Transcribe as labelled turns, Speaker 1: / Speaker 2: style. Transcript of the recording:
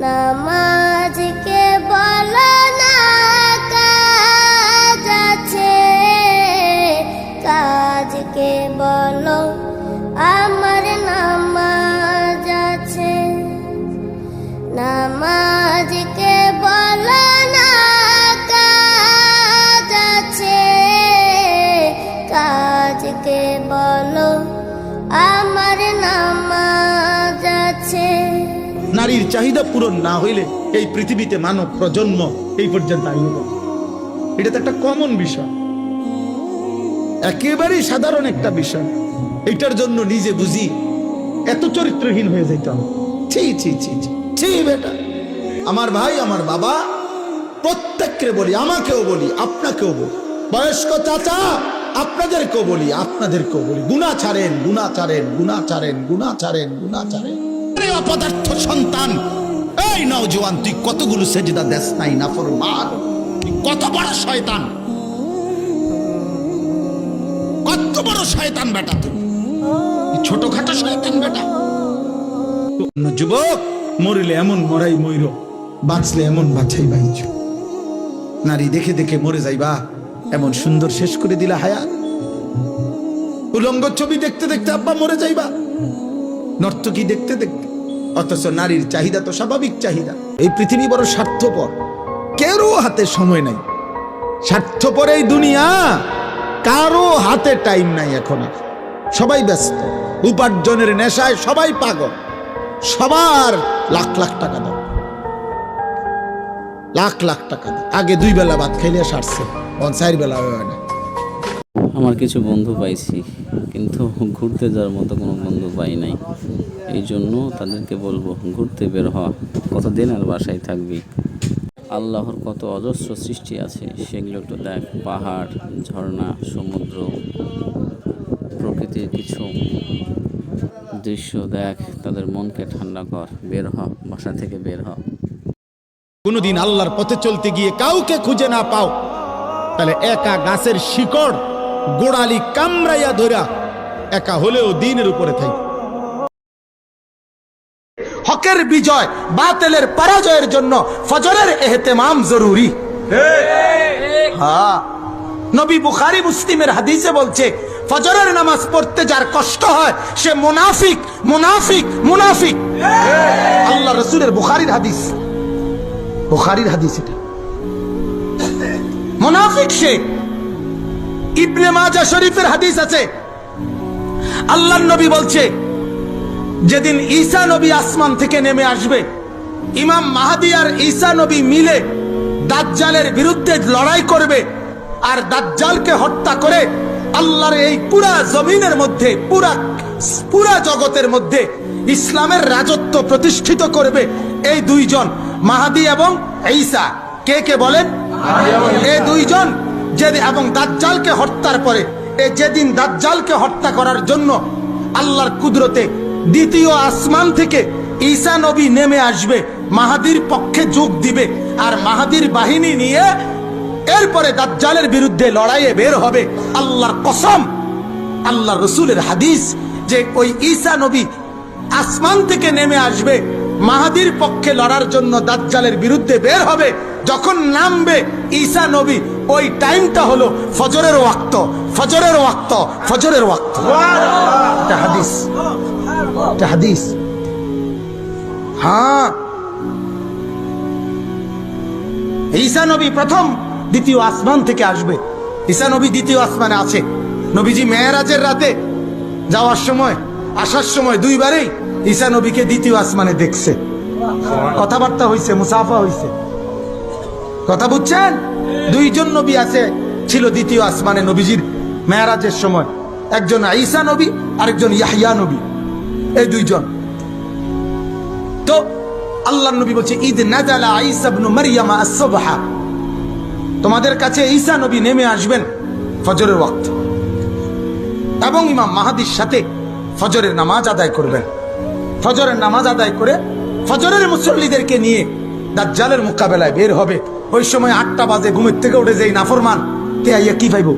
Speaker 1: নামাজকে বলো না কাজ আছে, কাজকে বলো আমার নামাজ আছে। নামাজকে বলো না কাজ আছে, কাজকে বলো আমার নামাজ আছে।
Speaker 2: নারীর চাহিদা পূরণ না হইলে এই পৃথিবীতে মানব প্রজন্ম এই পর্যন্ত আইব। এটা তো একটা কমন বিষয়, একেবারেই সাধারণ একটা বিষয়। এটার জন্য নিজে বুঝি এত চরিত্রহীন হয়ে যাইতাম। ছি ছি ছি ছি ছি বেটা। আমার ভাই, আমার বাবা, প্রত্যেককে বলি, আমাকেও বলি, আপনাকেও বলি, বয়স্ক চাচা আপনাদেরকেও বলি, আপনাদেরকেও বলি, গুনাহ ছাড়েন, গুনাহ ছাড়েন, গুনাহ ছাড়েন, গুনাহ ছাড়েন, গুনাহ ছাড়েন। অপদার্থ সন্তান, এই নওজোয়ান, তুই কতগুলো সেজদা দেস নাই নাফরমান, তুই কত বড় শয়তান, কত বড় শয়তান বেটা, তুই ছোটখাটো শয়তান বেটা। যুবক, মরিলে এমন মরাই মইর, বাঁচলে এমন বাছাই বাইছ। নারী দেখে দেখে মরে যাইবা, এমন সুন্দর শেষ করে দিলা হায়াত। উলঙ্গ ছবি দেখতে দেখতে আব্বা মরে যাইবা, নর্তকী দেখতে দেখতে। অথচ নারীর চাহিদা তো স্বাভাবিক চাহিদা। এই পৃথিবী বড় স্বার্থপর, কারো হাতে সময় নাই। স্বার্থপর এই দুনিয়া, কারো হাতে টাইম নাই এখন আর। সবাই ব্যস্ত, উপার্জনের নেশায় সবাই পাগল। সবার লাখ লাখ টাকা দাও, লাখ লাখ টাকা দাও। আগে 2 বেলা ভাত খাইলে সারছে, 4 বেলা হয় না।
Speaker 3: আমার কিছু বন্ধু পাইছি, কিন্তু ঘুরতে যাওয়ার মতো কোনো বন্ধু পাই নাই। এই জন্য তাদেরকে বলবো, ঘুরতে বের হওয়া, কতদিন আর বাসায় থাকবি। আল্লাহর কত অজস্র সৃষ্টি আছে, সেগুলো একটু দেখ। পাহাড়, ঝর্ণা, সমুদ্র, প্রকৃতির কিছু দৃশ্য দেখ, তাদের মনকে ঠান্ডা কর। বের হ, বাসা থেকে বের হ।
Speaker 2: কোনদিন আল্লাহর পথে চলতে গিয়ে কাউকে খুঁজে না পাও, তাহলে একা গাছের শিকড় গোড়ালি কামড়াইয়া ধরা, একা হলেও দিনের উপরে থাকি। হকের বিজয়, বাতিলের পরাজয়ের জন্য ফজরের ইহতিমাম জরুরি। হ্যাঁ, নবী বুখারী মুসলিমের হাদিসে বলছে, ফজরের নামাজ পড়তে যার কষ্ট হয় সে মুনাফিক, মুনাফিক, মুনাফিক। আল্লাহ রাসূলের বুখারীর হাদিস, বুখারীর হাদিস এটা। মুনাফিক সে। ইবনে মাজাহ শরীফের হাদিস আছে, আল্লাহর নবী বলছে, যেদিন ঈসা নবী আসমান থেকে নেমে আসবে, ইমাম মাহদী আর ঈসা নবী মিলে দাজ্জালের বিরুদ্ধে লড়াই করবে, আর দাজ্জালকে হত্যা করে আল্লাহর এই পুরা জমিনের মধ্যে, পুরা জগতের মধ্যে ইসলামের রাজত্ব প্রতিষ্ঠিত করবে এই 2 জন, মাহদী এবং ঈসা। কে কে বলেন? এই 2 জন। এবং দাজ্জালকে হত্যার পরে, যেদিন দাজ্জালকে হত্যা করার জন্য আল্লাহর কুদরতে দ্বিতীয় আসমান থেকে ঈসা নবী নেমে আসবে, মাহদীর পক্ষে যোগ দিবে, আর মাহদীর বাহিনী নিয়ে এরপরে দাজ্জালের বিরুদ্ধে লড়াইয়ে বের হবে। আল্লাহর কসম, আল্লাহ রসুলের হাদিস, যে ওই ঈসা নবী আসমান থেকে নেমে আসবে, মাহদীর পক্ষে লড়ার জন্য দাজ্জালের বিরুদ্ধে বের হবে। যখন নামবে ঈসা নবী, ওই টাইমটা হলো ফজরের ওয়াক্ত, ফজরের ওয়াক্ত, ফজরের ওয়াক্ত। এটা হাদিস, এটা হাদিস। হ্যাঁ, ঈসা নবী প্রথম দ্বিতীয় আসমান থেকে আসবে। ঈসা নবী দ্বিতীয় আসমানে আছে। নবীজি মেরাজের রাতে যাওয়ার সময়, আসার সময় 2 বারেই ঈসা নবীকে দ্বিতীয় আসমানে দেখছে। কথাবার্তা হইছে, মুসাফা হইছে। কথা বুঝছেন? 2 জন নবী আছে, ছিল দ্বিতীয় আসমানে নবীজির মেরাজের সময়। একজন ঈসা নবী, আরেকজন ইয়াহইয়া নবী, এই 2 জন। তো আল্লাহর নবী বলছে, ঈদ নাযালা ঈসা ইবনে মারইয়াম আস-সুবহা, তোমাদের কাছে ঈসা নবী নেমে আসবেন ফজরের ওয়াক্ত, এবং ইমাম মাহদীর সাথে ফজরের নামাজ আদায় করবেন। ফজরের নামাজ আদায় করে ফজরের মুসল্লিদেরকে নিয়ে দাজ্জালের মোকাবেলায় বের হবে। ওই সময় 8টা বাজে, ঘুমের থেকে উঠে যেই নাফরমান তে আইয়া কি পাইব?